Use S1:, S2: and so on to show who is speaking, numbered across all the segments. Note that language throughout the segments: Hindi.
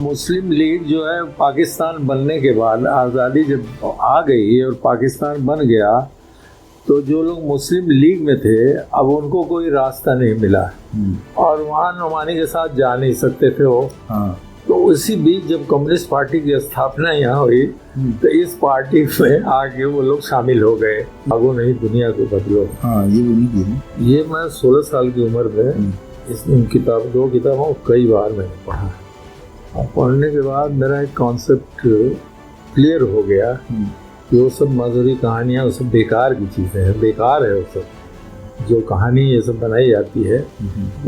S1: मुस्लिम लीग जो है पाकिस्तान बनने के बाद आज़ादी जब आ गई और पाकिस्तान बन गया तो जो लोग मुस्लिम लीग में थे अब उनको कोई रास्ता नहीं मिला और वहाँ नुमानी के साथ जा नहीं सकते थे वो। तो उसी बीच जब कम्युनिस्ट पार्टी की स्थापना यहाँ हुई तो इस पार्टी में आके वो लोग शामिल हो गए। भागो नहीं दुनिया को बदलो।
S2: ये वो नहीं
S1: ये मैं 16 साल की उम्र में इस दो किताबों कई बार मैंने पढ़ा और पढ़ने के बाद मेरा एक कॉन्सेप्ट क्लियर हो गया कि वो सब मजहबी कहानियाँ वो सब बेकार की चीज़ें हैं, बेकार है वो सब। जो कहानी ये सब बनाई जाती है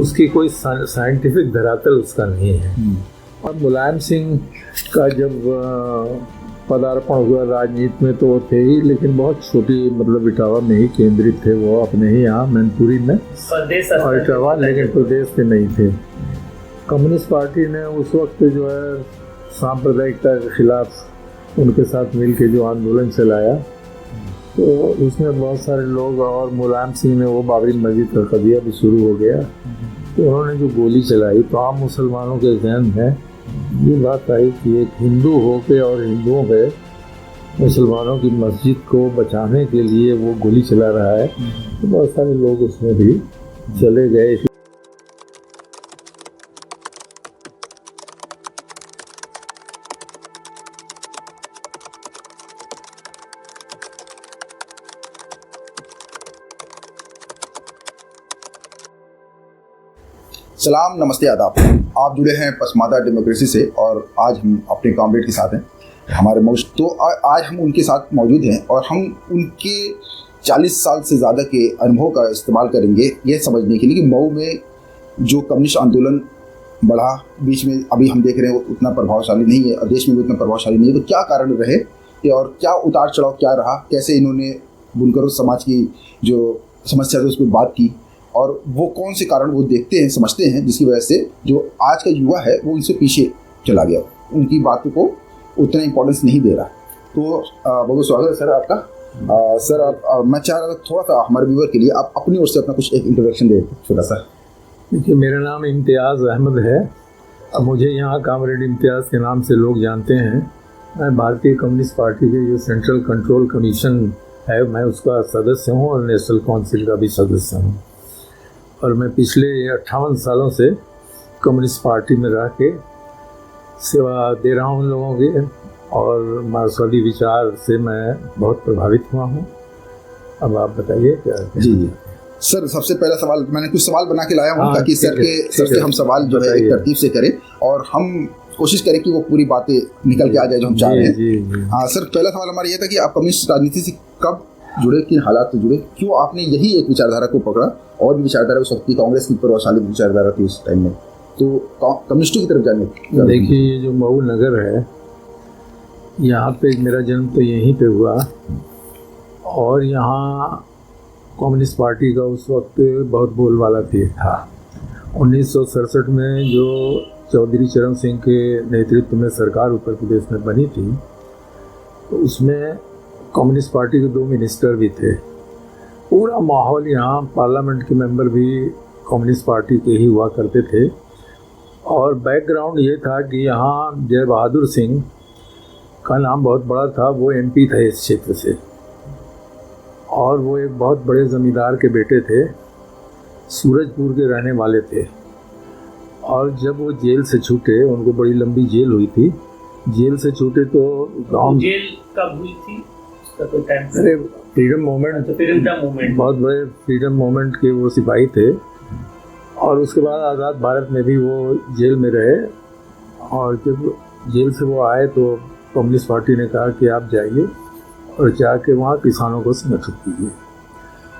S1: उसकी कोई साइंटिफिक धरातल उसका नहीं है। और मुलायम सिंह का जब पदार्पण हुआ राजनीति में तो वो थे ही, लेकिन बहुत छोटी मतलब इटावा में ही केंद्रित थे वो, अपने ही यहाँ मैनपुरी में और इटावा, लेकिन प्रदेश के नहीं थे। कम्युनिस्ट पार्टी ने उस वक्त जो है सांप्रदायिकता के खिलाफ उनके साथ मिलकर जो आंदोलन चलाया तो उसमें बहुत सारे लोग, और मुलायम सिंह ने वो बाबरी मस्जिद का कदिया भी शुरू हो गया तो उन्होंने जो गोली चलाई तो आम मुसलमानों के जहन में ये बात आई कि एक हिंदू हो के और हिंदुओं पे मुसलमानों की मस्जिद को बचाने के लिए वो गोली चला रहा है तो बहुत सारे लोग उसमें भी चले गए।
S2: सलाम, नमस्ते, आदाब। आप जुड़े हैं पसमादा डेमोक्रेसी से और आज हम अपने कॉमरेड के साथ हैं हमारे आज हम उनके साथ मौजूद हैं और हम उनके 40 साल से ज़्यादा के अनुभव का इस्तेमाल करेंगे यह समझने के लिए कि मऊ में जो कम्युनिस्ट आंदोलन बढ़ा, बीच में अभी हम देख रहे हैं उतना प्रभावशाली नहीं है और देश में भी उतना प्रभावशाली नहीं है, तो क्या कारण रहे और क्या उतार चढ़ाव क्या रहा, कैसे इन्होंने बुनकरों समाज की जो समस्या थी उस पर बात की और वो कौन से कारण वो देखते हैं, समझते हैं, जिसकी वजह से जो आज का युवा है वो उनसे पीछे चला गया, उनकी बातों को उतना इम्पोर्टेंस नहीं दे रहा। तो बहुत बहुत स्वागत है सर आपका। सर मैं चाह रहा था थोड़ा सा हमारे व्यूअर के लिए आप अपनी ओर से अपना कुछ एक इंट्रोडक्शन दे छोटा सा।
S1: देखिए, मेरा नाम इम्तियाज़ अहमद है। अब मुझे यहाँ कॉमरेड इम्तियाज़ के नाम से लोग जानते हैं। मैं भारतीय कम्युनिस्ट पार्टी के जो सेंट्रल कंट्रोल कमीशन है मैं उसका सदस्य हूँ और नेशनल काउंसिल का भी सदस्य हूँ और मैं पिछले 58 सालों से कम्युनिस्ट पार्टी में रह के सेवा दे रहा हूँ उन लोगों की और मार्क्सवादी विचार से मैं बहुत प्रभावित हुआ हूँ। अब आप बताइए क्या।
S2: जी सर, सबसे पहला सवाल मैंने कुछ सवाल बना के लाया हूँ ताकि सर से हम सवाल जो है एक तरतीब से करें और हम कोशिश करें कि वो पूरी बातें निकल के आ जाए जो हम चाह रहे हैं। हाँ सर, पहला सवाल हमारा ये था कि आप कम्युनिस्ट राजनीति से कब जुड़े, किन हालात से जुड़े, क्यों आपने यही एक विचारधारा को पकड़ा और भी विचारधारा उस वक्त की कांग्रेस की प्रभावशाली विचारधारा थी उस टाइम में, तो कम्युनिस्टों की तरफ जाने।
S1: देखिए, ये जो मऊ नगर है यहाँ पे मेरा जन्म तो यहीं पे हुआ और यहाँ कम्युनिस्ट पार्टी का उस वक्त बहुत बोलबाला था। 1967 में जो चौधरी चरण सिंह के नेतृत्व में सरकार उत्तर प्रदेश में बनी थी तो उसमें कम्युनिस्ट पार्टी के 2 मिनिस्टर भी थे। पूरा माहौल यहाँ पार्लियामेंट के मेंबर भी कम्युनिस्ट पार्टी के ही हुआ करते थे और बैकग्राउंड ये था कि यहाँ जय बहादुर सिंह का नाम बहुत बड़ा था, वो एमपी थे इस क्षेत्र से और वो एक बहुत बड़े ज़मींदार के बेटे थे, सूरजपुर के रहने वाले थे। और जब वो जेल से छूटे, उनको बड़ी लंबी जेल हुई थी, जेल से छूटे तो गाँव
S3: जेल कब हुई थी?
S1: अरे फ्रीडम मूवमेंट, बहुत बड़े फ्रीडम मूवमेंट के वो सिपाही थे और उसके बाद आज़ाद भारत में भी वो जेल में रहे और जब जेल से वो आए तो कम्युनिस्ट पार्टी ने कहा कि आप जाइए और जाके वहाँ किसानों को संगठित कीजिए।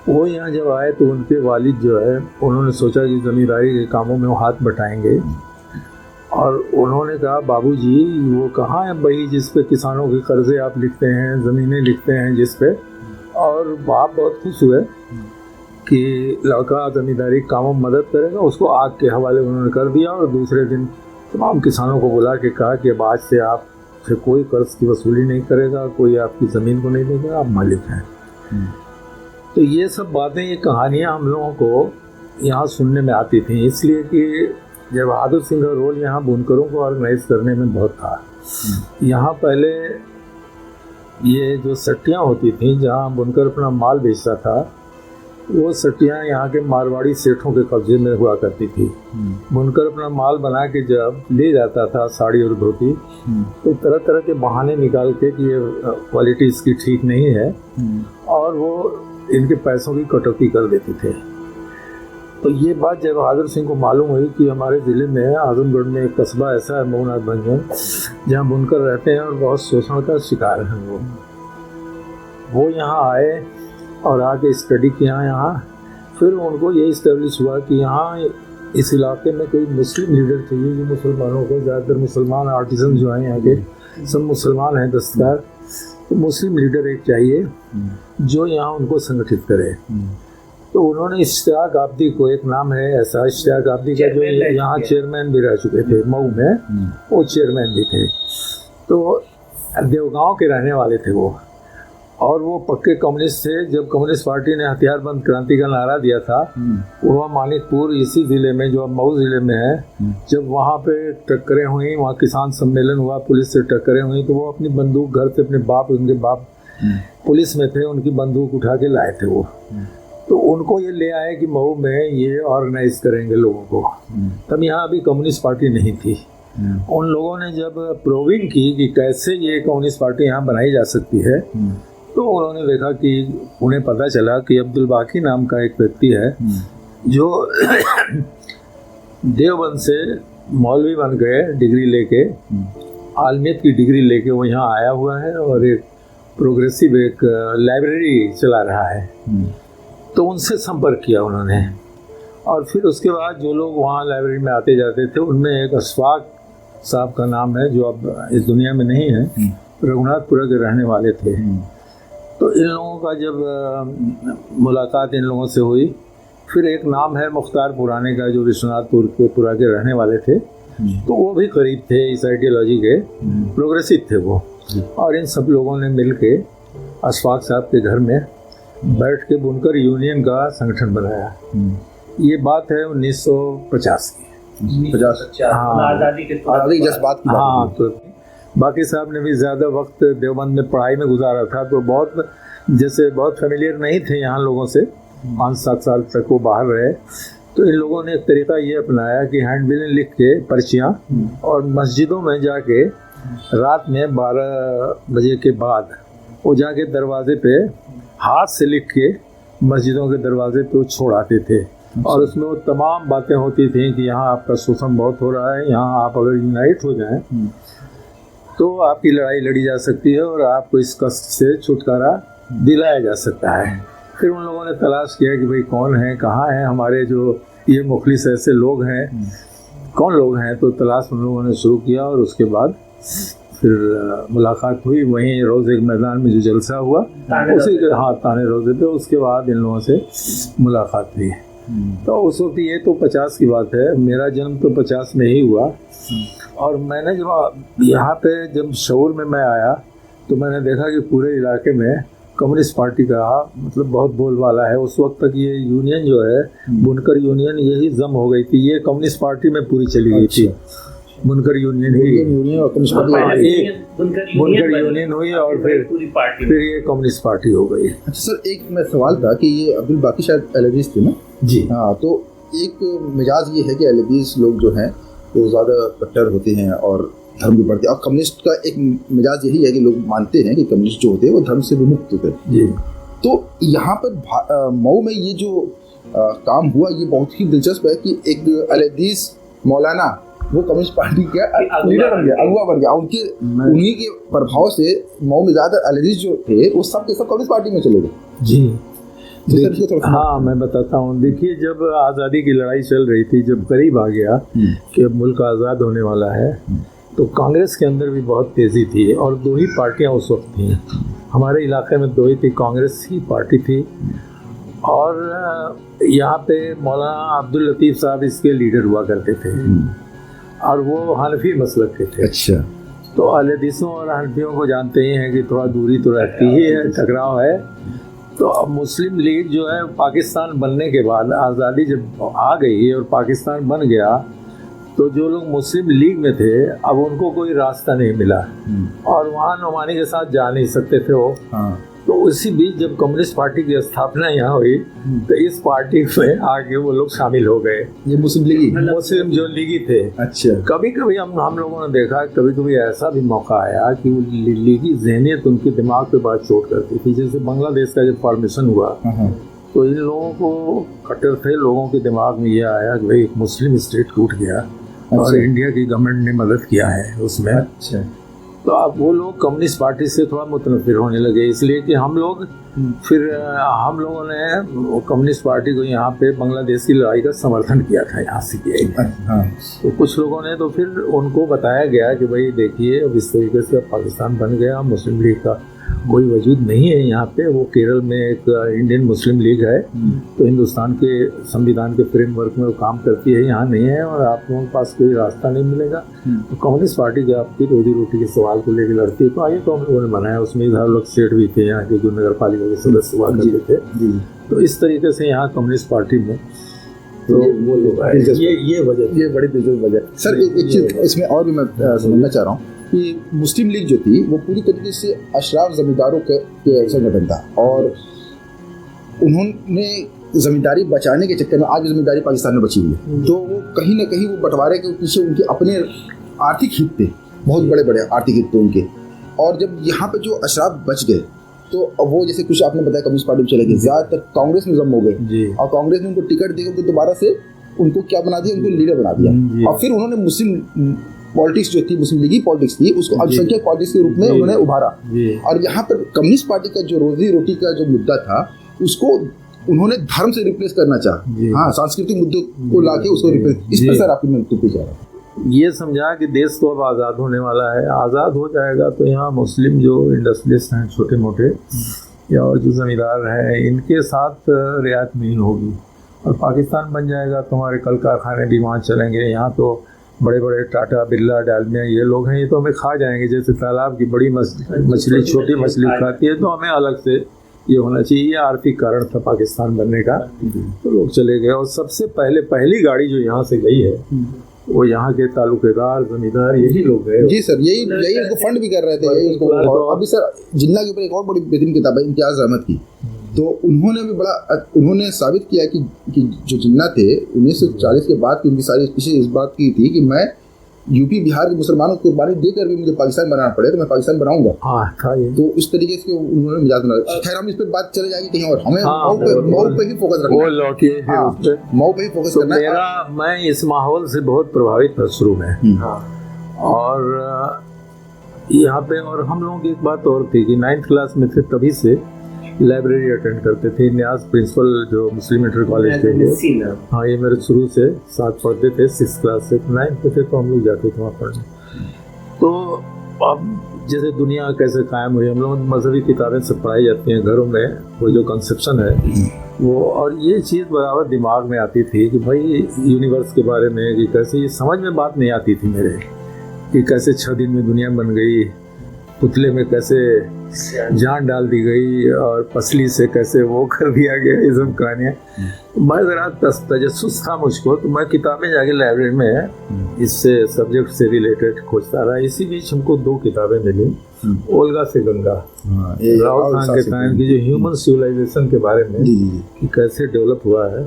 S1: वो यहाँ जब आए तो उनके वालिद जो है उन्होंने सोचा कि ज़मींदारी के कामों में वो हाथ बटाएंगे और उन्होंने कहा बाबूजी वो कहाँ है बही जिस पे किसानों के कर्जे आप लिखते हैं, ज़मीनें लिखते हैं जिस पे, और बाप बहुत खुश हुए कि लड़का ज़मींदारी कामों में मदद करेगा। उसको आग के हवाले उन्होंने कर दिया और दूसरे दिन तमाम किसानों को बुला के कहा कि अब आज से आप से कोई कर्ज की वसूली नहीं करेगा, कोई आपकी ज़मीन को नहीं देगा, आप मालिक हैं। तो ये सब बातें, ये कहानियाँ हम लोगों को यहाँ सुनने में आती थी, इसलिए कि जब बहादुर सिंह का रोल यहाँ बुनकरों को ऑर्गेनाइज करने में बहुत था। यहाँ पहले ये जो सट्टियाँ होती थी जहाँ बुनकर अपना माल बेचता था, वो सट्टियाँ यहाँ के मारवाड़ी सेठों के कब्जे में हुआ करती थी। बुनकर अपना माल बना के जब ले जाता था साड़ी और धोती, तो तरह तरह के बहाने निकाल के कि ये क्वालिटी इसकी ठीक नहीं है, और वो इनके पैसों की कटौती कर देते थे। तो ये बात जब बहादुर सिंह को मालूम हुई कि हमारे ज़िले में आजमगढ़ में एक कस्बा ऐसा है मऊनाथ भंजन, जहाँ बुनकर रहते हैं और बहुत शोषण का शिकार हैं वो यहाँ आए और आके स्टडी किया यहाँ। फिर उनको ये इस्टेब्लिश हुआ कि यहाँ इस इलाके में कोई मुस्लिम लीडर चाहिए जो मुसलमानों को, ज़्यादातर मुसलमान आर्टिसन जो हैं यहाँ के सब मुसलमान हैं दस्तकार, तो मुस्लिम लीडर एक चाहिए जो यहाँ उनको संगठित करे। तो उन्होंने इश्तियाक आब्दी को, एक नाम है ऐसा इश्तियाक आब्दी का, जो यहाँ चेयरमैन भी रह चुके थे मऊ में, वो चेयरमैन भी थे। तो देवगांव के रहने वाले थे वो, और वो पक्के कम्युनिस्ट थे। जब कम्युनिस्ट पार्टी ने हथियारबंद क्रांति का नारा दिया था, वो मानिकपुर इसी ज़िले में जो अब मऊ ज़िले में है, जब वहाँ पे टक्करें हुई, वहाँ किसान सम्मेलन हुआ, पुलिस से टक्करें हुई, तो वो अपनी बंदूक घर से, अपने बाप, उनके बाप पुलिस में थे, उनकी बंदूक उठा के लाए थे वो। तो उनको ये ले आए कि मऊ में ये ऑर्गेनाइज करेंगे लोगों को। तब यहाँ अभी कम्युनिस्ट पार्टी नहीं थी। उन लोगों ने जब प्रूविंग की कि कैसे ये कम्युनिस्ट पार्टी यहाँ बनाई जा सकती है, तो उन्होंने देखा कि उन्हें पता चला कि अब्दुल बाकी नाम का एक व्यक्ति है जो देवबंद से मौलवी बन गए, डिग्री लेके, आलमियत की डिग्री लेके वो यहाँ आया हुआ है और एक प्रोग्रेसिव एक लाइब्रेरी चला रहा है। तो उनसे संपर्क किया उन्होंने, और फिर उसके बाद जो लोग वहाँ लाइब्रेरी में आते जाते थे, उनमें एक अशफाक साहब का नाम है जो अब इस दुनिया में नहीं है, रघुनाथपुरा के रहने वाले थे। तो इन लोगों का जब मुलाकात इन लोगों से हुई, फिर एक नाम है मुख्तार पुराने का जो विश्वनाथपुर के पुरा के रहने वाले थे, तो वो भी करीब थे इस आइडियोलॉजी के, प्रोग्रेसिव थे वो। और इन सब लोगों ने मिल के अशफाक साहब के घर में बैठ के बुनकर यूनियन का संगठन बनाया। ये बात है 1950 की।
S2: 50,
S1: हाँ,
S2: आज़ादी जज्बात की बात।
S1: हाँ, तो बाकी साहब ने भी ज़्यादा वक्त देवबंद में पढ़ाई में गुजारा था, तो बहुत जैसे बहुत फेमिलियर नहीं थे यहाँ लोगों से। 5-7 साल तक वो बाहर रहे। तो इन लोगों ने एक तरीका ये अपनाया कि हैंडबिलें लिख के पर्चियाँ, और मस्जिदों में जाके रात में 12 बजे के बाद वो जाके दरवाजे पे हाथ से लिख के मस्जिदों के दरवाजे पे वो छोड़ आते थे। और उसमें वो तमाम बातें होती थी कि यहाँ आपका शोषण बहुत हो रहा है, यहाँ आप अगर यूनाइट हो जाएं तो आपकी लड़ाई लड़ी जा सकती है और आपको इस कष्ट से छुटकारा दिलाया जा सकता है। फिर उन लोगों ने तलाश किया कि भाई कौन है, कहाँ हैं हमारे जो ये मुखलिस ऐसे लोग हैं, कौन लोग हैं। तो तलाश उन लोगों ने शुरू किया, और उसके बाद फिर मुलाकात हुई वहीं रोज़े के मैदान में जो जलसा हुआ उसी के, हाँ, ताने रोज़े पे। उसके बाद इन लोगों से मुलाकात हुई। तो उस वक्त, ये तो 50 की बात है, मेरा जन्म तो 50 में ही हुआ। और मैंने जब यहाँ पे जब शऊर में मैं आया, तो मैंने देखा कि पूरे इलाके में कम्युनिस्ट पार्टी का मतलब बहुत बोलबाला है। उस वक्त तक ये यूनियन जो है, बुनकर यूनियन, यही जम हो गई थी। ये कम्युनिस्ट पार्टी में पूरी चली गई थी। बुनकर यूनियन ही,
S2: और कम्युनिस्ट पार्टी,
S1: बुनकर यूनियन हुई और फिर ये कम्युनिस्ट पार्टी हो गई।
S2: अच्छा सर, एक मैं सवाल था कि ये अब्दुल बाकी शायद अहलबीस थे ना?
S1: जी
S2: हाँ। तो एक मिजाज ये है कि अहलबीस लोग जो हैं वो ज़्यादा कट्टर होते हैं और धर्म के प्रति, और कम्युनिस्ट का एक मिजाज यही है कि लोग मानते हैं कि कम्युनिस्ट जो होते हैं वो धर्म से विमुक्त होते हैं।
S1: जी।
S2: तो यहाँ पर मऊ में ये जो काम हुआ, ये बहुत ही दिलचस्प है कि एक अहलबीस मौलाना वो कम्युनिस्ट पार्टी का लीडर बन गया, अगुवा बन गया। उन्हीं के प्रभाव से मऊ में ज़्यादा अहलबीस जो थे वो सब के सब कम्युनिस्ट पार्टी में चले गए।
S1: जी। हाँ, मैं बताता हूँ। देखिए, जब आज़ादी की लड़ाई चल रही थी, जब करीब आ गया कि अब मुल्क आज़ाद होने वाला है, तो कांग्रेस के अंदर भी बहुत तेज़ी थी, और 2 ही पार्टियाँ उस वक्त थी हमारे इलाके में, 2 ही थी। कांग्रेस की पार्टी थी, और यहाँ पे मौलाना अब्दुल लतीफ़ साहब इसके लीडर हुआ करते थे, और वो हनफी मसलक के थे।
S2: अच्छा।
S1: तो अहलदीसों और हनफियों को जानते ही हैं कि थोड़ा दूरी तो रहती ही है, टकराव है। तो अब मुस्लिम लीग जो है, पाकिस्तान बनने के बाद, आज़ादी जब आ गई और पाकिस्तान बन गया, तो जो लोग मुस्लिम लीग में थे अब उनको कोई रास्ता नहीं मिला और वहाँ नुमानी के साथ जा नहीं सकते थे वो। तो उसी बीच जब कम्युनिस्ट पार्टी की स्थापना यहाँ हुई तो इस पार्टी में आगे वो लोग शामिल हो गए।
S2: ये मुस्लिम
S1: जो लीगी थे।
S2: अच्छा।
S1: कभी कभी हम लोगों ने देखा, कभी कभी ऐसा भी मौका आया कि वो लीगी ज़हनियत उनके दिमाग पे बात चोट करती थी। जैसे बांग्लादेश का जब फॉर्मेशन हुआ तो इन लोगों को कट्टर थे लोगों के दिमाग में ये आया कि भाई एक मुस्लिम स्टेट टूट गया और इंडिया की गवर्नमेंट ने मदद किया है उसमें।
S2: अच्छा।
S1: तो अब वो लोग कम्युनिस्ट पार्टी से थोड़ा मुतनफिर होने लगे, इसलिए कि हम लोग फिर हम लोगों ने कम्युनिस्ट पार्टी को यहाँ पे बांग्लादेश की लड़ाई का समर्थन किया था यहाँ से किया। तो कुछ लोगों ने तो फिर उनको बताया गया कि भाई देखिए अब इस तरीके से पाकिस्तान बन गया, मुस्लिम लीग का कोई वजूद नहीं है यहाँ पे। वो केरल में एक इंडियन मुस्लिम लीग है तो हिंदुस्तान के संविधान के फ्रेमवर्क में वो काम करती है, यहाँ नहीं है और आप लोगों के पास कोई रास्ता नहीं मिलेगा। तो कम्युनिस्ट पार्टी जो आपकी रोजी रोटी के सवाल को लेकर लड़ती है तो आइए तो हम लोगों ने बनाया। उसमें इधर लोग सेठ भी थे यहाँ के जो नगर पालिका के सदस्य हुआ करते थे। तो इस तरीके से यहाँ कम्युनिस्ट पार्टी में तो वो लोग ये बड़ी दिलचस्प वजह।
S2: सर एक चीज़ इसमें और भी मैं समझना चाह रहा हूँ कि मुस्लिम लीग जो थी वो पूरी तरीके से अशराफ जमींदारों के संगठन था और उन्होंने जमींदारी बचाने के चक्कर में आज भी जमींदारी पाकिस्तान में बची हुई है। तो वो कहीं ना कहीं वो बंटवारे के पीछे उनके अपने आर्थिक हित थे, बहुत बड़े बड़े आर्थिक हित थे उनके। और जब यहाँ पे जो अशराफ बच गए तो वो जैसे कुछ आपने बताया कम्युनिस्ट पार्टी में चले गए, ज़्यादातर कांग्रेस में जम हो गए और कांग्रेस ने उनको टिकट देकर तो दोबारा से उनको क्या बना दिया, उनको लीडर बना दिया। और फिर उन्होंने मुस्लिम पॉलिटिक्स जो थी, मुस्लिम लीगी पॉलिटिक्स थी, उसको अल्पसंख्यक पॉलिटिक्स के रूप में उन्होंने उभारा। और यहाँ पर कम्युनिस्ट पार्टी का जो रोजी रोटी का जो मुद्दा था उसको उन्होंने धर्म से रिप्लेस करना चाहा। हाँ, सांस्कृतिक मुद्दों को लाके उसको रिप्लेस। इस पर सर आपकी मैं पूछना चाह रहा हूँ।
S1: ये समझा कि देश तो अब आज़ाद होने वाला है, आज़ाद हो जाएगा तो यहाँ मुस्लिम जो इंडस्ट्रियलिस्ट हैं छोटे मोटे या और जो ज़मींदार हैं इनके साथ रियायत नहीं होगी और पाकिस्तान बन जाएगा तो हमारे कल कारखाने भी वहाँ चलेंगे। यहाँ तो बड़े बड़े टाटा बिरला डालमिया ये लोग हैं, ये तो हमें खा जाएंगे। जैसे तालाब की बड़ी मछली छोटी मछली खाती है तो हमें अलग से ये होना चाहिए। ये आर्थिक कारण था पाकिस्तान बनने का। तो लोग चले गए और सबसे पहली गाड़ी जो यहाँ से गई है वो यहाँ के तालुकेदार जमींदार यही लोग गए।
S2: जी सर, यही उसको फंड भी कर रहे थे, यही उसको। और अभी सर जिन्ना के ऊपर एक और बड़ी बेहतरीन किताब है इम्तियाज़ अहमद की। तो उन्होंने साबित किया कि जो जिन्ना थे 1940 के बाद की उनकी सारी स्पीशीज इस बात की थी कि मैं यूपी बिहार के मुसलमानों को कुर्बानी देकर भी मुझे पाकिस्तान बनाना पड़े तो मैं पाकिस्तान बनाऊंगा।
S1: हाँ था ये।
S2: तो इस तरीके से उन्होंने मिजाज बना। खैर हम इस पे बात चले जाएगी कहीं और, हमें मऊ पे ही फोकस रखना है। मऊ पे ही फोकस करना है।
S1: मैं इस माहौल से बहुत प्रभावित था शुरू में और यहाँ पे और हम लोगों की एक बात और थी कि 9th क्लास में थे तभी से लाइब्रेरी अटेंड करते थे। न्याज प्रिंसिपल जो मुस्लिम इंटर कॉलेज थे, हाँ ये मेरे शुरू से साथ पढ़ते थे 6th क्लास से। 9th में थे तो हम लोग जाते थे वहाँ पढ़ने। तो अब जैसे दुनिया कैसे कायम हुई, हम लोग मजहबी किताबें सब पढ़ाई जाती हैं घरों में, वो जो कंसेप्शन है वो, और ये चीज़ बराबर दिमाग में आती थी कि भाई यूनिवर्स के बारे में कि कैसे, ये समझ में बात नहीं आती थी मेरे कि कैसे 6 दिन में दुनिया बन गई, पुतले में कैसे जान डाल दी गई और पसली से कैसे वो कर दिया गया, ये सब कहानियाँ। मैं ज़रा तजस्सुस था मुझको, तो मैं किताबें जाके लाइब्रेरी में इससे सब्जेक्ट से रिलेटेड खोजता रहा। इसी बीच हमको 2 किताबें मिली, ओल्गा से गंगा, राहुल खान के टाइम की, जो ह्यूमन सिविलाइजेशन के बारे में कि कैसे डेवलप हुआ है,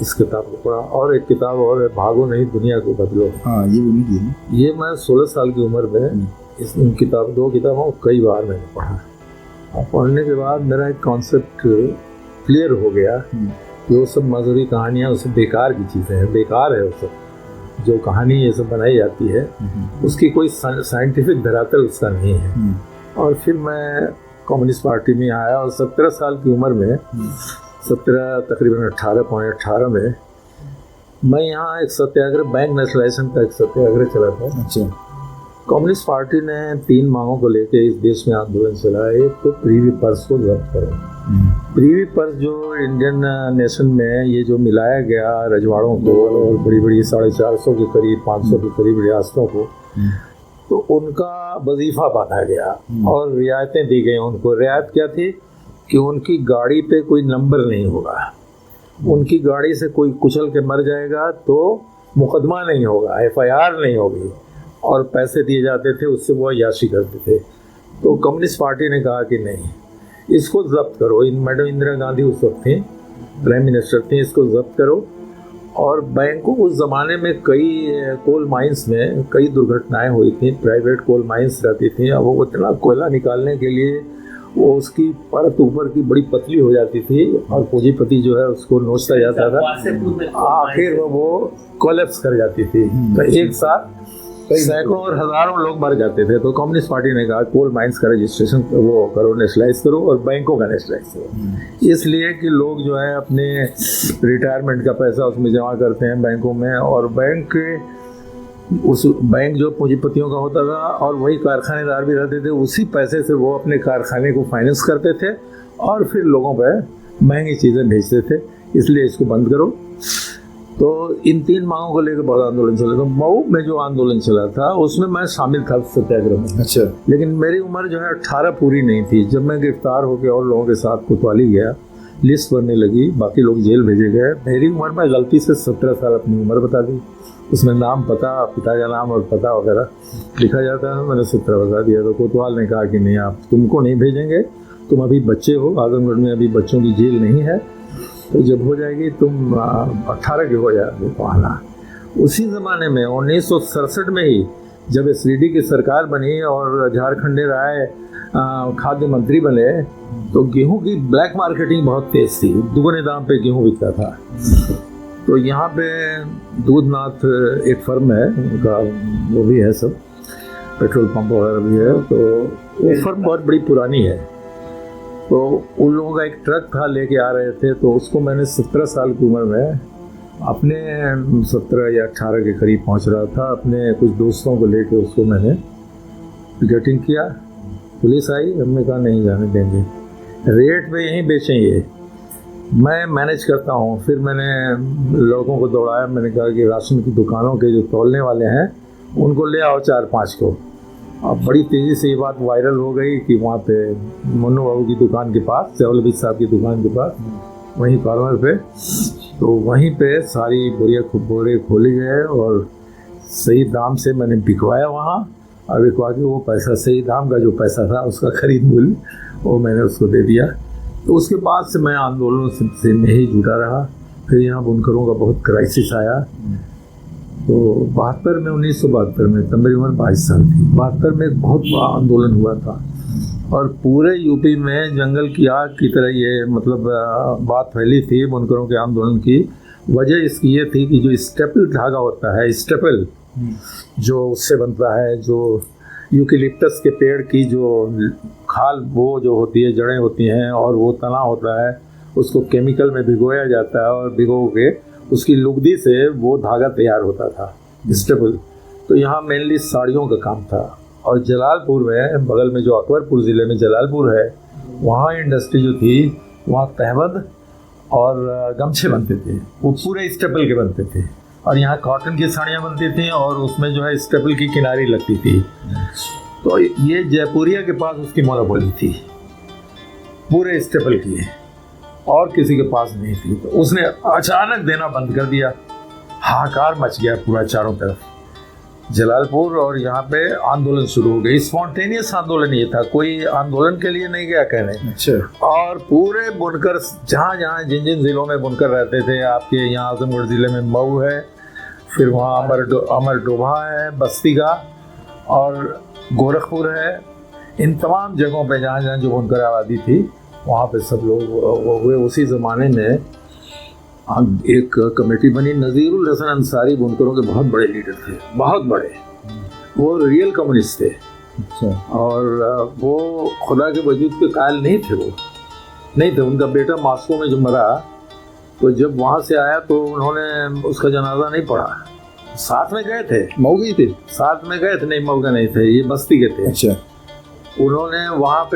S1: इस किताब को पढ़ा। और एक किताब और है, भागो नहीं दुनिया को बदलो।
S2: हाँ, ये
S1: मैं 16 साल की उम्र में इस 2 किताबों को कई बार मैंने पढ़ा और पढ़ने के बाद मेरा एक कॉन्सेप्ट क्लियर हो गया कि वो सब मजहबी कहानियाँ वो सब बेकार की चीज़ें हैं, बेकार है वो सब जो कहानी ये सब बनाई जाती है, उसकी कोई साइंटिफिक धरातल उसका नहीं है। और फिर मैं कम्युनिस्ट पार्टी में आया और 17 साल की उम्र में, 17 तकरीबन 18 में मैं यहाँ एक सत्याग्रह, बैंक नेशनलाइजेशन का एक सत्याग्रह चला था।
S2: अच्छा।
S1: कम्युनिस्ट पार्टी ने 3 मांगों को लेकर इस देश में आंदोलन चलाया। एक तो प्रीवी पर्स को जब्त करो। प्रीवी पर्स जो इंडियन नेशन में ये जो मिलाया गया रजवाड़ों को और बड़ी बड़ी 450 के करीब 500 के करीब रियासतों को, तो उनका वजीफा बांधा गया और रियायतें दी गई उनको। रियायत क्या थी कि उनकी गाड़ी पे कोई नंबर नहीं होगा, उनकी गाड़ी से कोई कुचल के मर जाएगा तो मुकदमा नहीं होगा, FIR नहीं होगी, और पैसे दिए जाते थे, उससे वो अय्याशी करते थे। तो कम्युनिस्ट पार्टी ने कहा कि नहीं, इसको जब्त करो। मैडम इंदिरा गांधी उस वक्त थी, प्राइम मिनिस्टर थी, इसको जब्त करो। और बैंकों उस ज़माने में कई कोल माइंस में कई दुर्घटनाएं हुई थी, प्राइवेट कोल माइंस रहती थी। अब वो इतना कोयला निकालने के लिए वो उसकी परत ऊपर की बड़ी पतली हो जाती थी और पूंजीपति जो है उसको नोचता जाता था, आखिर वो कोलैप्स कर जाती थी। तो एक साथ सैकड़ों और हजारों लोग मर जाते थे। तो कम्युनिस्ट पार्टी ने कहा कोल माइंस का रजिस्ट्रेशन वो करो, नेशनलाइज करो, और बैंकों का नेशनलाइज करो, इसलिए कि लोग जो है अपने रिटायरमेंट का पैसा उसमें जमा करते हैं बैंकों में, और बैंक जो पूंजीपतियों का होता था और वही कारखानेदार भी रहते थे, उसी पैसे से वो अपने कारखाने को फाइनेंस करते थे और फिर लोगों पर महंगी चीज़ें भेजते थे। इसलिए इसको बंद करो। तो इन 3 मांगों को लेकर बहुत आंदोलन चला। तो मऊ में जो आंदोलन चला था उसमें मैं शामिल था सत्याग्रह में।
S2: अच्छा।
S1: लेकिन मेरी उम्र जो है 18 पूरी नहीं थी। जब मैं गिरफ्तार होकर और लोगों के साथ कोतवाली गया, लिस्ट बनने लगी, बाकी लोग जेल भेजे गए। मेरी उम्र में गलती से 17 साल अपनी उम्र बता दी। उसमें नाम, पता, पिता का नाम और पता वगैरह लिखा जाता है, मैंने 17 बता दिया। तो कोतवाल ने कहा कि नहीं, आप तुमको नहीं भेजेंगे, तुम अभी बच्चे हो, आजमगढ़ में अभी बच्चों की जेल नहीं है, तो जब हो जाएगी तुम 18 के हो जाओगे तो आना। उसी ज़माने में 1967 में ही जब SVD की सरकार बनी और झारखंडे राय खाद्य मंत्री बने, तो गेहूं की ब्लैक मार्केटिंग बहुत तेज़ थी, दुगने दाम पे गेहूं बिकता था। तो यहाँ पे दूधनाथ एक फर्म है उनका, वो भी है, सब पेट्रोल पंप वगैरह भी है। तो वो फर्म बहुत बड़ी पुरानी है। तो उन लोगों का एक ट्रक था, लेके आ रहे थे, तो उसको मैंने 17 साल की उम्र में अपने 17 या 18 के करीब पहुंच रहा था, अपने कुछ दोस्तों को लेके उसको मैंने पिकेटिंग किया। पुलिस आई, हमने कहा नहीं जाने देंगे, रेट पे यहीं बेचेंगे, मैं मैनेज करता हूँ। फिर मैंने लड़कों को दौड़ाया, मैंने कहा कि राशन की दुकानों के जो तौलने वाले हैं उनको ले आओ 4-5 को। अब बड़ी तेज़ी से ये बात वायरल हो गई कि वहाँ पे मन्नू बाबू की दुकान के पास, सेवल साहब की दुकान के पास, वहीं कॉर्नर पे, तो वहीं पे सारी बोरे खोले गए और सही दाम से मैंने बिकवाया वहाँ। और बिकवा के वो पैसा, सही दाम का जो पैसा था उसका खरीद मूल्य, वो मैंने उसको दे दिया। तो उसके बाद से मैं आंदोलन से में ही जुटा रहा। फिर यहाँ बुनकरों का बहुत क्राइसिस आया। तो 1972 में, तब मेरी उम्र 22 साल थी, 72 में एक बहुत बड़ा आंदोलन हुआ था और पूरे यूपी में जंगल की आग की तरह ये मतलब बात फैली थी बुनकरों के आंदोलन की। वजह इसकी ये थी कि जो स्टेपल धागा होता है, स्टेपल जो उससे बनता है, जो यूकेलिप्टस के पेड़ की जो खाल वो जो होती है, जड़ें होती हैं और वो तना होता है, उसको केमिकल में भिगोया जाता है और भिगो के उसकी लुगदी से वो धागा तैयार होता था, स्टेपल। तो यहाँ मेनली साड़ियों का काम था। और जलालपुर में, बगल में जो अकबरपुर ज़िले में जलालपुर है, वहाँ इंडस्ट्री जो थी, वहाँ तहमद और गमछे बनते थे, वो पूरे स्टेपल के बनते थे। और यहाँ कॉटन की साड़ियाँ बनती थी और उसमें जो है स्टेपल की किनारी लगती थी। तो ये जयपुरिया के पास उसकी मोनोपोली थी पूरे स्टेपल की, और किसी के पास नहीं थी। तो उसने अचानक देना बंद कर दिया, हाहाकार मच गया पूरा चारों तरफ जलालपुर, और यहाँ पे आंदोलन शुरू हो गई। स्पॉन्टेनियस आंदोलन ये था, कोई आंदोलन के लिए नहीं गया कहने।
S2: अच्छा।
S1: और पूरे बुनकर जहाँ जहाँ जिन जिन ज़िलों में बुनकर रहते थे, आपके यहाँ आजमगढ़ ज़िले में मऊ है, फिर वहाँ अमरडोभा है बस्ती का, और गोरखपुर है, इन तमाम जगहों पे जहाँ जहाँ जो बुनकर आबादी थी वहाँ पे सब लोग हुए। उसी ज़माने में एक कमेटी बनी, नज़ीरुल हसन अंसारी बुनकरों के बहुत बड़े लीडर थे, बहुत बड़े, वो रियल कम्युनिस्ट थे।
S2: अच्छा।
S1: और वो खुदा के वजूद के कायल नहीं थे, वो नहीं थे। उनका बेटा मास्को में जो मरा, तो जब वहाँ से आया तो उन्होंने उसका जनाजा नहीं पढ़ा, साथ में गए थे,
S2: मऊ गए थे,
S1: साथ में गए थे, नहीं मऊ के नहीं थे, ये बस्ती के थे।
S2: अच्छा।
S1: उन्होंने वहाँ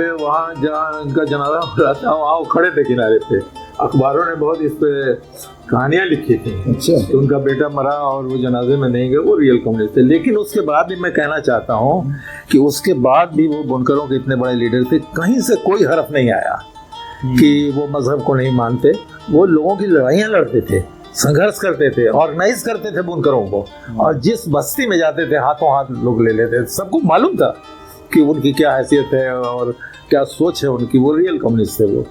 S1: जहाँ इनका जनाजा हो रहा था वहाँ वो खड़े थे किनारे पे। अखबारों ने बहुत इस पे कहानियाँ लिखी थी।
S2: अच्छा।
S1: तो उनका बेटा मरा और वो जनाजे में नहीं गए, वो रियल कम्युनिस्ट थे। लेकिन उसके बाद भी मैं कहना चाहता हूँ कि उसके बाद भी वो बुनकरों के इतने बड़े लीडर थे, कहीं से कोई हरफ नहीं आया कि वो मजहब को नहीं मानते। वो लोगों की लड़ाइयाँ लड़ते थे, संघर्ष करते थे, ऑर्गेनाइज करते थे बुनकरों को, और जिस बस्ती में जाते थे हाथों हाथ लोग ले लेते थे। सबको मालूम था कि उनकी क्या हैसियत है और क्या सोच है उनकी, वो रियल कम्युनिस्ट थे वो।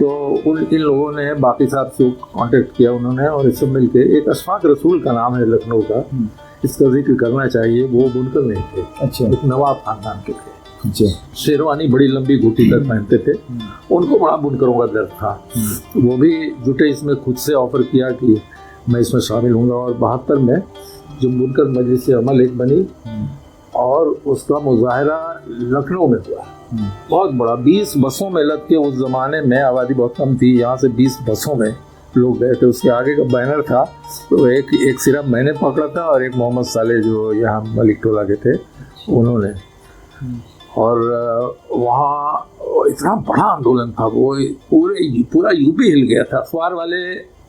S1: तो इन लोगों ने बाकी साहब से कांटेक्ट किया उन्होंने, और इस सब मिलके एक अशफाक रसूल का नाम है लखनऊ का, इसका जिक्र करना चाहिए। वो बुनकर नहीं थे,
S2: अच्छा,
S1: एक नवाब खानदान के थे।
S2: अच्छा,
S1: शेरवानी बड़ी लंबी घुटी तक पहनते थे। उनको बड़ा बुनकरों का दर्द था। वो भी जुटे इसमें, खुद से ऑफर किया कि मैं इसमें शामिल हूँगा। और 72 में जो बुनकर मजलिस अमल एक बनी और उसका मुजाहरा लखनऊ में हुआ, बहुत बड़ा। 20 बसों में लग के, उस ज़माने में आबादी बहुत कम थी, यहाँ से 20 बसों में लोग गए थे। उसके आगे का बैनर था, तो एक सिर्फ मैंने पकड़ा था और एक मोहम्मद साले जो यहाँ मलिक टोला के थे उन्होंने। और वहाँ इतना बड़ा आंदोलन था, वो पूरा यूपी हिल गया था। अखबार वाले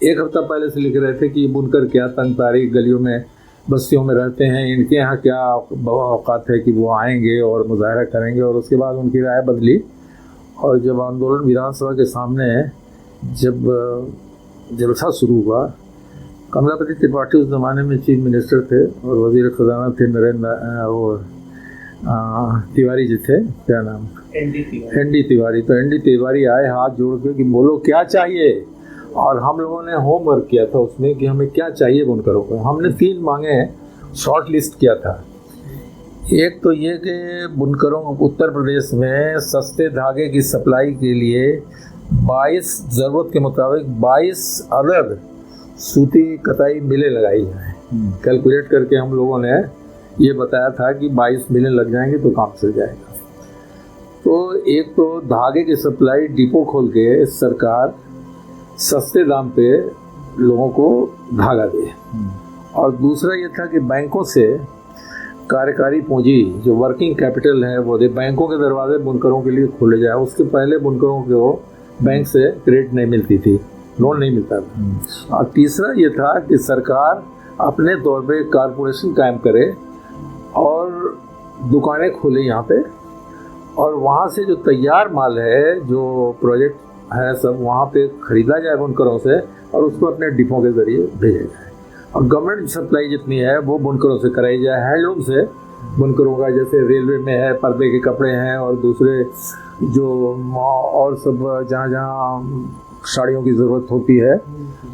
S1: एक हफ्ता पहले से लिख रहे थे कि बुनकर क्या तंग तारीख गलियों में बस्तियों में रहते हैं, इनके यहाँ क्या औकात है कि वो आएंगे और मुजाहरा करेंगे। और उसके बाद उनकी राय बदली, और जब आंदोलन विधानसभा के सामने जब जलसा शुरू हुआ, कमलापति त्रिपाठी उस ज़माने में चीफ मिनिस्टर थे और वजीर खजाना थे नरेंद्र और तिवारी जी थे, क्या नाम, एनडी तिवारी। तो एनडी तिवारी आए हाथ जोड़ के कि बोलो क्या चाहिए। और हम लोगों ने होमवर्क किया था उसमें कि हमें क्या चाहिए बुनकरों को। हमने 3 मांगे शॉर्ट लिस्ट किया था। एक तो ये कि बुनकरों को उत्तर प्रदेश में सस्ते धागे की सप्लाई के लिए 22 ज़रूरत के मुताबिक 22 अदद सूती कताई मिलें लगाई जाएँ। कैलकुलेट करके हम लोगों ने ये बताया था कि 22 मिलें लग जाएंगे तो काम चल जाएगा। तो एक तो धागे की सप्लाई डिपो खोल के सरकार सस्ते दाम पे लोगों को धागा दे, और दूसरा ये था कि बैंकों से कार्यकारी पूंजी जो वर्किंग कैपिटल है वो दे। बैंकों के दरवाजे बुनकरों के लिए खोले जाए। उसके पहले बुनकरों को बैंक से क्रेडिट नहीं मिलती थी, लोन नहीं मिलता था। और तीसरा ये था कि सरकार अपने तौर पे कारपोरेशन कायम करे और दुकानें खोले यहाँ पे, और वहाँ से जो तैयार माल है, जो प्रोजेक्ट है, सब वहाँ पे ख़रीदा जाए बुनकरों से और उसको अपने डिपो के ज़रिए भेजा जाए। और गवर्नमेंट सप्लाई जितनी है वो बुनकरों से कराई जाए, हैंडलूम से बुनकरों का। जैसे रेलवे में है, पर्दे के कपड़े हैं, और दूसरे जो और सब जहाँ जहाँ साड़ियों की ज़रूरत होती है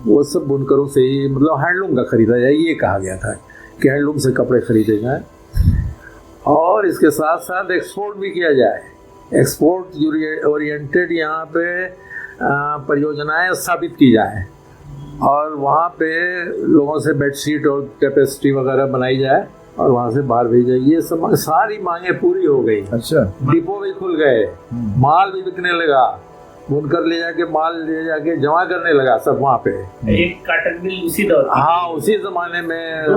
S1: वो सब बुनकरों से ही, मतलब हैंडलूम का ख़रीदा जाए। ये कहा गया था कि हैंडलूम से कपड़े खरीदे जाएँ, और इसके साथ साथ एक्सपोर्ट भी किया जाए। एक्सपोर्ट ओरिएंटेड यहाँ पे परियोजनाएं स्थापित की जाए, और वहाँ पे लोगों से बेडशीट और कैपेसिटी वगैरह बनाई जाए और वहाँ से बाहर भेजी जाए। ये सब सारी मांगे पूरी हो गई।
S2: अच्छा,
S1: डिपो भी खुल गए, माल भी बिकने लगा, बुनकर ले जाके माल ले जाके जमा करने लगा सब वहाँ पे।
S3: एक काटन मिल उसी दौर,
S1: हाँ उसी जमाने में,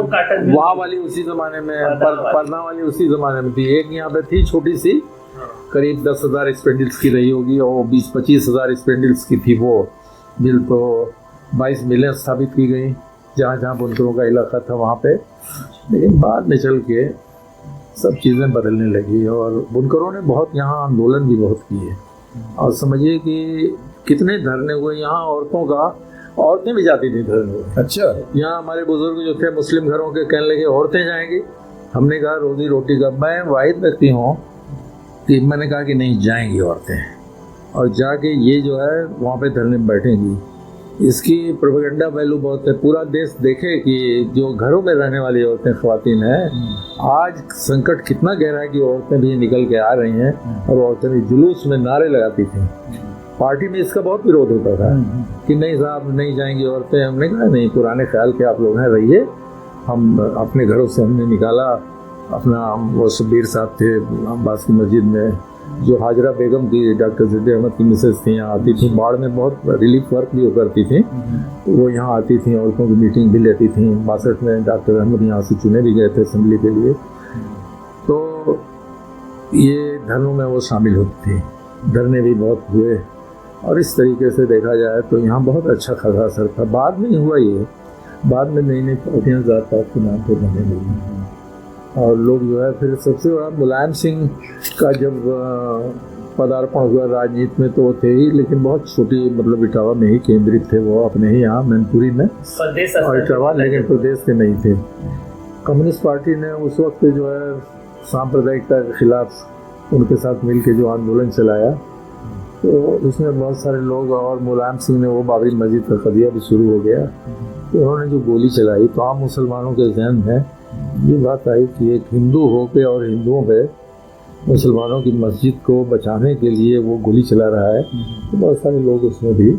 S1: वहाँ वाली उसी जमाने में, पन्ना वाली उसी जमाने में थी। एक यहाँ पे थी छोटी सी, करीब 10,000 स्पेंडल्स की रही होगी, और 20-25 हज़ार स्पेंडल्स की थी वो मिल। तो 22 मिलें स्थापित की गई जहाँ जहाँ बुनकरों का इलाका था वहाँ पे। लेकिन बाद में चल के सब चीज़ें बदलने लगी, और बुनकरों ने बहुत यहाँ आंदोलन भी बहुत किए। और समझिए कि कितने धरने हुए यहाँ औरतों का, औरतें भी जाती थी धरने।
S2: अच्छा,
S1: यहाँ हमारे बुजुर्ग जो थे मुस्लिम घरों के कहने लगे औरतें जाएंगी। हमने कहा रोजी रोटी का, मैं वाहिद व्यक्ति हूँ कि मैंने कहा कि नहीं जाएंगी औरतें, और जाके ये जो है वहाँ पे धरने में बैठेंगी। इसकी प्रोपेगेंडा वैल्यू बहुत है। पूरा देश देखे कि जो घरों में रहने वाली औरतें ख्वातीन हैं, आज संकट कितना गहरा है कि औरतें भी निकल के आ रही हैं, और औरतें भी जुलूस में नारे लगाती थी। पार्टी में इसका बहुत विरोध होता था कि नहीं साहब नहीं जाएंगी औरतें। हमने कहा नहीं, पुराने ख्याल के आप लोग हैं, रहिए। हम अपने घरों से हमने निकाला अपना, वो शब्बीर साहब थे अब्बास की मस्जिद में, जो हाजरा बेगम थी, डॉक्टर ज़िद्दी अहमद की मिसेज थी, यहाँ आती थी। बाढ़ में बहुत रिलीफ वर्क भी करती थी, वो यहाँ आती थी, औरतों की मीटिंग भी लेती थी। 62 में डॉक्टर अहमद यहाँ से चुने भी गए थे असेंबली के लिए। तो ये धरनों में वो शामिल होती थी, धरने भी बहुत हुए। और इस तरीके से देखा जाए तो यहाँ बहुत अच्छा खासा असर था। बाद में हुआ ये, बाद में नई नई पार्टियाँ ज़ात पात के नाम पर बनने लगी, और लोग जो है फिर सबसे बड़ा मुलायम सिंह का जब पदार्पण हुआ राजनीति में तो वो थे ही, लेकिन बहुत छोटी मतलब इटावा में ही केंद्रित थे वो, अपने ही यहाँ मैनपुरी में
S3: प्रदेश
S1: और इटावा, लेकिन प्रदेश के नहीं थे। कम्युनिस्ट पार्टी ने उस वक्त जो है सांप्रदायिकता के खिलाफ उनके साथ मिलकर जो आंदोलन चलाया, तो उसमें बहुत सारे लोग, और मुलायम सिंह ने वो बाबरी मस्जिद का कदिया भी शुरू हो गया, तो उन्होंने जो गोली चलाई तो आम मुसलमानों के जहन में ये बात आई कि एक हिंदू हो के और हिंदुओं पे मुसलमानों की मस्जिद को बचाने के लिए वो गोली चला रहा है, तो बहुत सारे लोग उसमें भी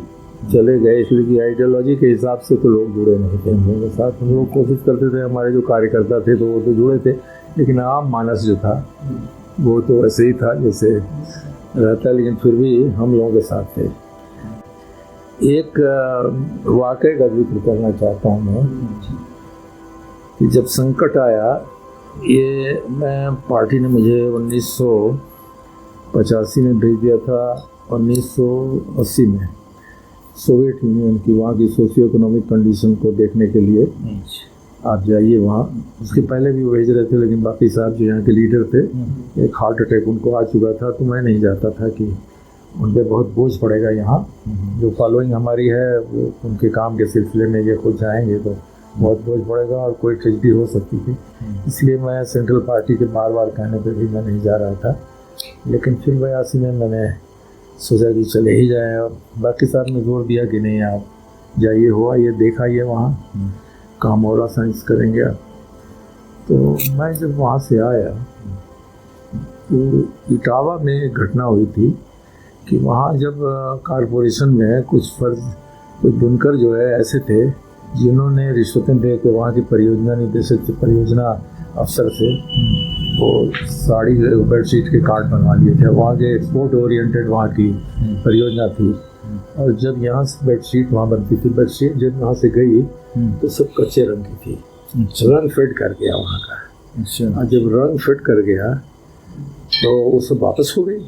S1: चले गए। इसलिए कि आइडियोलॉजी के हिसाब से तो लोग जुड़े नहीं थे हम लोगों के साथ। हम लोग कोशिश करते थे, हमारे जो कार्यकर्ता थे तो वो तो जुड़े थे, लेकिन आम मानस जो था वो तो वैसे ही था जैसे रहता, लेकिन फिर भी हम लोगों के साथ थे। एक वाक़ये का जिक्र करना चाहता हूँ मैं कि जब संकट आया, ये मैं पार्टी ने मुझे 1985 में भेज दिया था, 1980 में सोवियत यूनियन की वहाँ की सोशियो इकोनॉमिक कंडीशन को देखने के लिए आप जाइए वहाँ। उसके पहले भी वो भेज रहे थे, लेकिन बाकी साहब जो यहाँ के लीडर थे, एक हार्ट अटैक उनको आ चुका था, तो मैं नहीं चाहता था कि उन पर बहुत बोझ पड़ेगा। यहाँ जो फॉलोइंग हमारी है वो उनके काम के सिलसिले में ये खुद जाएंगे तो बहुत बोझ पड़ेगा और कोई ट्रेजेडी हो सकती थी, इसलिए मैं सेंट्रल पार्टी के बार बार कहने पे भी मैं नहीं जा रहा था। लेकिन फिर 82 में मैंने सोचा कि चले ही जाए, और बाकी साहब ने जोर दिया कि नहीं आप जाइए, हुआ ये देखा ये वहाँ काम और साइंस करेंगे आप। तो मैं जब वहाँ से आया तो इटावा में एक घटना हुई थी कि वहाँ जब कारपोरेशन में कुछ बुनकर जो है ऐसे थे जिन्होंने रिश्वतें दे के वहाँ की परियोजना निदेशक से, परियोजना अफसर से वो साड़ी बेडशीट के कार्ड बनवा लिए थे। वहाँ के एक्सपोर्ट ओरिएंटेड वहाँ की परियोजना थी, और जब यहाँ से बेडशीट वहाँ बनती थी, बेडशीट जब यहाँ से गई तो सब कच्चे रंग की थी, रंग फिट कर गया वहाँ का। और जब रंग फिट कर गया तो वो सब वापस हो गई,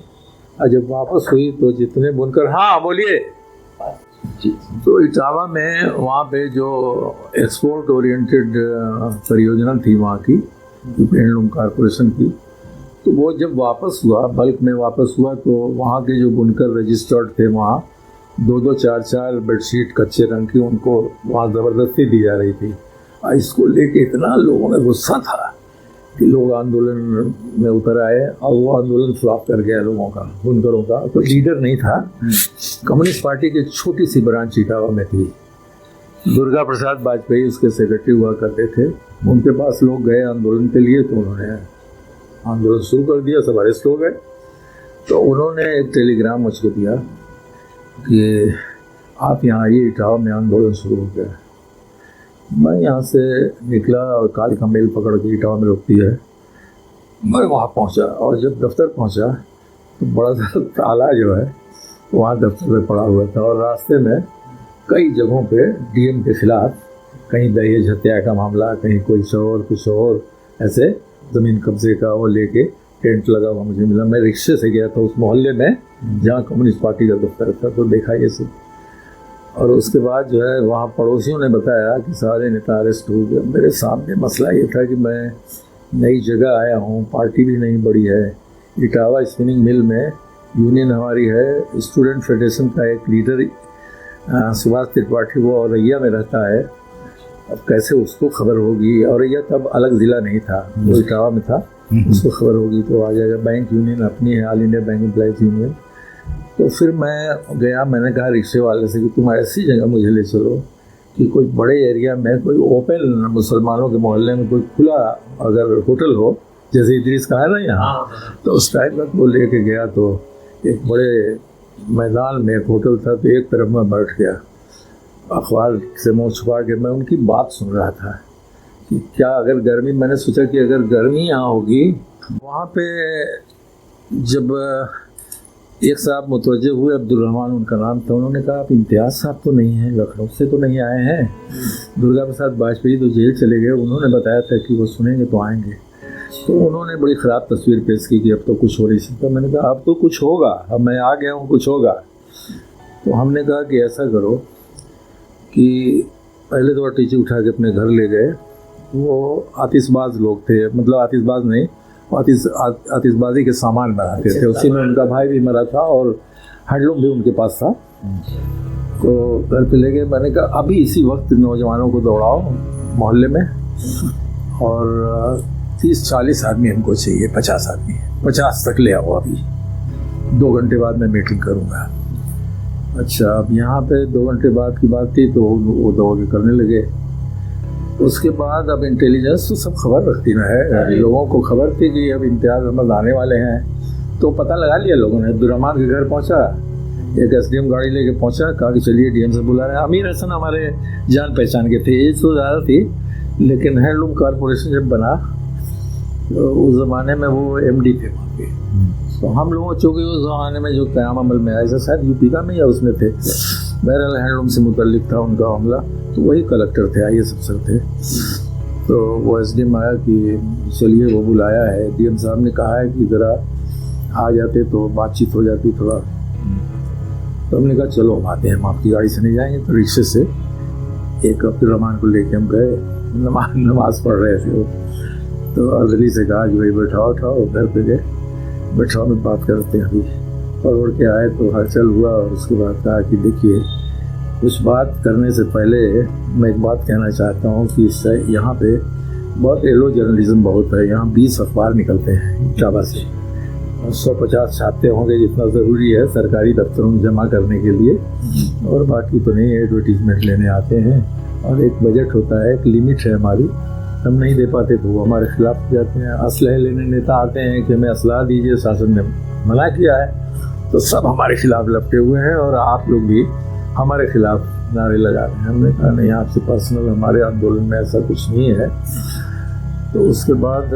S1: और जब वापस हुई तो जितने बुनकर, हाँ बोलिए, तो इटावा में वहाँ पे जो एक्सपोर्ट ओरिएंटेड परियोजना थी वहाँ की हैंडलूम कारपोरेशन की, तो वो जब वापस हुआ, बल्क में वापस हुआ, तो वहाँ के जो बुनकर रजिस्टर्ड थे वहाँ 2-2, 4-4 बेडशीट कच्चे रंग की उनको वहाँ ज़बरदस्ती दी जा रही थी। और इसको लेके इतना लोगों में गुस्सा था कि लोग आंदोलन में उतर आए, और वो आंदोलन फ्लॉप कर गया लोगों का, बुनकरों का। कोई लीडर नहीं था। कम्युनिस्ट पार्टी की एक छोटी सी ब्रांच इटावा में थी, दुर्गा प्रसाद वाजपेयी उसके सेक्रेटरी हुआ करते थे। उनके पास लोग गए आंदोलन के लिए, तो उन्होंने आंदोलन शुरू कर दिया, सब अरेस्ट हो गए। तो उन्होंने एक टेलीग्राम मुझको दिया कि आप यहाँ आइए, इटावा में आंदोलन शुरू हो गया। मैं यहाँ से निकला और कालिका मेल पकड़ के इटावा में रुकती है, मैं वहाँ पहुँचा, और जब दफ्तर पहुँचा तो बड़ा सा ताला जो है वहाँ दफ्तर में पड़ा हुआ था, और रास्ते में कई जगहों पे डीएम के खिलाफ, कहीं दहेज हत्या का मामला, कहीं कोई शोर कुछ और ऐसे ज़मीन कब्जे का वो लेके टेंट लगा हुआ मुझे मिला। मैं रिक्शे से गया था उस मोहल्ले में जहाँ कम्युनिस्ट पार्टी का दफ्तर था, तो देखा ये सब। और उसके बाद जो है वहाँ पड़ोसियों ने बताया कि सारे नेता अरेस्ट हो गए। मेरे सामने मसला ये था कि मैं नई जगह आया हूँ, पार्टी भी नहीं बड़ी है। इटावा स्पिनिंग मिल में यूनियन हमारी है, स्टूडेंट फेडरेशन का एक लीडर सुभाष त्रिपाठी वो औरैया में रहता है। अब कैसे उसको खबर होगी, औरैया तब अलग ज़िला नहीं था, वो इटावा में था, उसको खबर होगी तो आ जाएगा। बैंक यूनियन अपनी है, all India bank employees union. तो फिर मैं गया, मैंने कहा रिक्शे वाले से कि तुम ऐसी जगह मुझे ले चलो कि कोई बड़े एरिया में, कोई ओपन मुसलमानों के मोहल्ले में कोई खुला अगर होटल हो, जैसे इदरीस का है ना यहाँ, तो उस टाइप का वो लेके गया। तो एक बड़े मैदान में एक होटल था, तो एक तरफ मैं बैठ गया, अखबार से मुँह छुपा के मैं उनकी बात सुन रहा था कि क्या अगर गर्मी, मैंने सोचा कि अगर गर्मी यहाँ होगी। वहाँ पे जब एक साहब मुतवज्जे हुए, अब्दुल रहमान उनका नाम था, उन्होंने कहा आप इम्तियाज़ साहब तो नहीं हैं, लखनऊ से तो नहीं आए हैं? दुर्गा प्रसाद वाजपेयी तो जेल चले गए, उन्होंने बताया था कि वो सुनेंगे तो आएंगे। तो उन्होंने बड़ी ख़राब तस्वीर पेश की कि अब तो कुछ हो नहीं सकता। मैंने कहा अब तो कुछ होगा, अब मैं आ गया हूँ, कुछ होगा। तो हमने कहा कि ऐसा करो कि पहले तो टीचर उठा के अपने घर ले गए। वो आतिशबाज लोग थे, मतलब आतिशबाज नहीं, आतिशबाजी के सामान बनाते थे, उसी में उनका भाई भी मरा था और हैंडलूम भी उनके पास था। तो घर पे ले गए, मैंने कहा अभी इसी वक्त नौजवानों को दौड़ाओ मोहल्ले में, और 30-40 आदमी हमको चाहिए, 50 आदमी, 50 तक ले आओ, अभी 2 घंटे बाद मैं मीटिंग करूँगा। अच्छा, अब यहाँ पे 2 घंटे बाद की बात थी, तो वो दौड़ के करने लगे। उसके बाद अब इंटेलिजेंस तो सब खबर रखती ना है, लोगों को खबर थी कि अब इम्तियाज़ अहमद आने वाले हैं, तो पता लगा लिया लोगों ने। अब्दुर्रहमान के घर पहुँचा, एक एसडीएम गाड़ी लेके पहुँचा, कहा कि चलिए डीएम से बुला रहे हैं। अमीर हसन हमारे जान पहचान के थे, एज तो ज़्यादा थी, लेकिन हैंडलूम कॉरपोरेशन जब बना तो उस ज़माने में वो एमडी थे वहाँ के। तो हम लोगों चूँकि उस ज़माने में जो क़याम अमल में आया, शायद यूपी का में या उसमें थे, बहरहाल हैंडलूम से मुतल्लिक था उनका मामला, तो वही कलेक्टर थे, आईएएस अफसर थे। तो वो एसडीएम आया कि चलिए, वो बुलाया है, डीएम साहब ने कहा है कि ज़रा आ जाते तो बातचीत हो जाती थोड़ा। तो हमने कहा चलो हम आते हैं, हम आपकी गाड़ी से नहीं जाएंगे। तो रिक्शे से एक अब्दुर्रहमान को लेके हम गए, नमाज पढ़ रहे थे वो। तो अदली से कहा कि भाई बैठाओ उठाओ, घर पे गए, बैठाओ में बात करते हैं। अभी पढ़ के आए तो हलचल हुआ, और उसके बाद कहा कि देखिए, कुछ बात करने से पहले मैं एक बात कहना चाहता हूँ कि इससे यहाँ पे बहुत एलो जर्नलिज्म बहुत है, यहाँ 20 अखबार निकलते हैं इटावा से, 150 छापते होंगे, जितना ज़रूरी है सरकारी दफ्तरों में जमा करने के लिए, और बाकी तो नहीं, एडवर्टीजमेंट लेने आते हैं, और एक बजट होता है, एक लिमिट है हमारी, हम नहीं दे पाते तो वो हमारे खिलाफ हो जाते हैं। असलहे लेने नेता आते हैं कि हमें असलहा दीजिए, शासन ने मना किया है, तो सब हमारे खिलाफ लपटे हुए हैं, और आप लोग भी हमारे खिलाफ नारे लगा रहे हैं। हमने कहा नहीं, आपसे पर्सनल, हमारे आंदोलन में ऐसा कुछ नहीं है। तो उसके बाद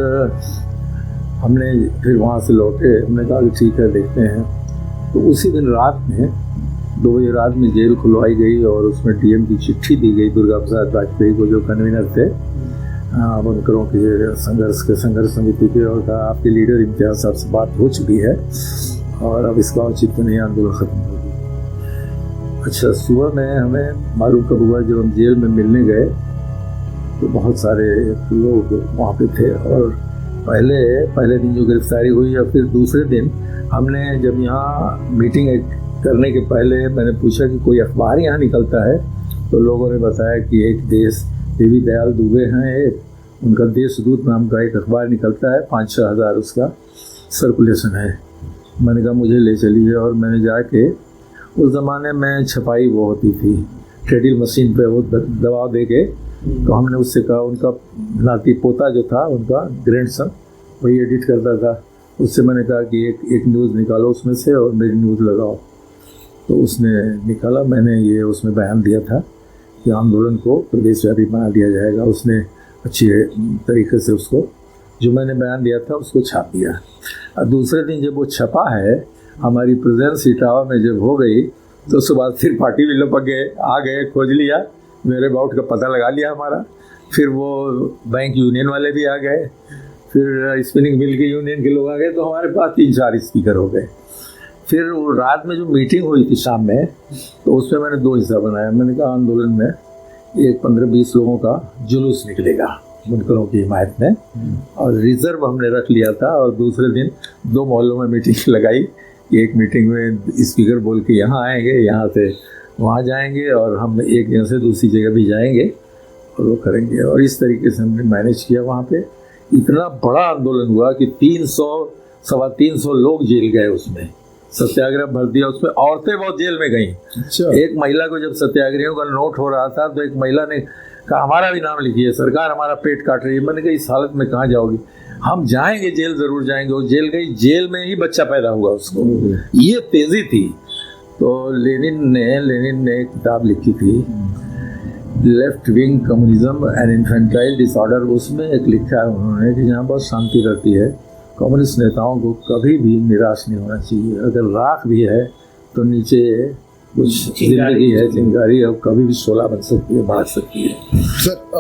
S1: हमने फिर वहाँ से लौटे, हमने कहा कि ठीक है देखते हैं। तो उसी दिन रात में 2 बजे रात में जेल खुलवाई गई, और उसमें डीएम की चिट्ठी दी गई दुर्गा प्रसाद वाजपेयी को, जो कन्वीनर थे बनकरों के संघर्ष समिति के, और कहा आपके लीडर इम्तियाज़ साहब से बात हो चुकी है, और अब इसका औचित्य नहीं, आंदोलन ख़त्म हो गया। अच्छा, सुबह में हमें मालूम कब हुआ, जब हम जेल में मिलने गए तो बहुत सारे लोग वहाँ पे थे, और पहले दिन जो गिरफ्तारी हुई, या फिर दूसरे दिन हमने जब यहाँ मीटिंग करने के पहले मैंने पूछा कि कोई अखबार यहाँ निकलता है, तो लोगों ने बताया कि एक देश देवी दयाल दुबे हैं, एक उनका देशदूत नाम का एक अखबार निकलता है, 5-6 हज़ार उसका सर्कुलेशन है। मैंने कहा मुझे ले चलिए, और मैंने जाके, उस ज़माने में छपाई वो होती थी ट्रेडिल मशीन पे, वो दबाव दे के, तो हमने उससे कहा, उनका नाती पोता जो था, उनका ग्रैंडसन, वही एडिट करता था, उससे मैंने कहा कि एक न्यूज़ निकालो उसमें से, और मेरी न्यूज़ लगाओ। तो उसने निकाला, मैंने ये उसमें बयान दिया था कि आंदोलन को प्रदेशव्यापी बना दिया जाएगा। उसने अच्छी तरीके से उसको, जो मैंने बयान दिया था, उसको छाप दिया। और दूसरे दिन जब वो छपा है, हमारी प्रेजेंस इटावा में जब हो गई, तो उसके बाद फिर पार्टी भी लपक गए, आ गए, खोज लिया, मेरे बाउट का पता लगा लिया हमारा। फिर वो बैंक यूनियन वाले भी आ गए, फिर स्पिनिंग मिल के यूनियन के लोग आ गए, तो हमारे पास 3-4 स्पीकर हो गए। फिर वो रात में जो मीटिंग हुई थी शाम में, तो उसमें मैंने 2 हिस्सा बनाया। मैंने कहा आंदोलन में एक 15-20 लोगों का जुलूस निकलेगा बुनकरों की हिमायत में, और रिजर्व हमने रख लिया था। और दूसरे दिन 2 मोहल्लों में मीटिंग लगाई। एक मीटिंग में स्पीकर बोल के यहाँ आएंगे, यहाँ से वहाँ जाएंगे, और हम एक जगह से दूसरी जगह भी जाएंगे, और वो करेंगे। और इस तरीके से हमने मैनेज किया। वहाँ पे इतना बड़ा आंदोलन हुआ कि 300-325 लोग जेल गए, उसमें सत्याग्रह भर दिया। उसमें औरतें बहुत जेल में गईं।
S2: अच्छा।
S1: एक महिला को जब सत्याग्रहियों का नोट हो रहा था, तो एक महिला ने कहा हमारा भी नाम लिखिए, सरकार हमारा पेट काट रही है। मैंने कहा इस हालत में कहाँ जाओगी? हम जाएंगे, जेल ज़रूर जाएंगे। वो जेल गई, जेल में ही बच्चा पैदा हुआ उसको। ये तेज़ी थी। तो लेनिन ने एक किताब लिखी थी, left wing communism and infantile disorder. उसमें एक लिखा है उन्होंने कि जहाँ बहुत शांति रहती है, कम्युनिस्ट नेताओं को कभी भी निराश नहीं होना चाहिए। अगर राख भी है तो नीचे कुछ जिंदगी है, चिंगारी, और कभी भी शोला बन सकती है, भाग सकती है।
S2: सर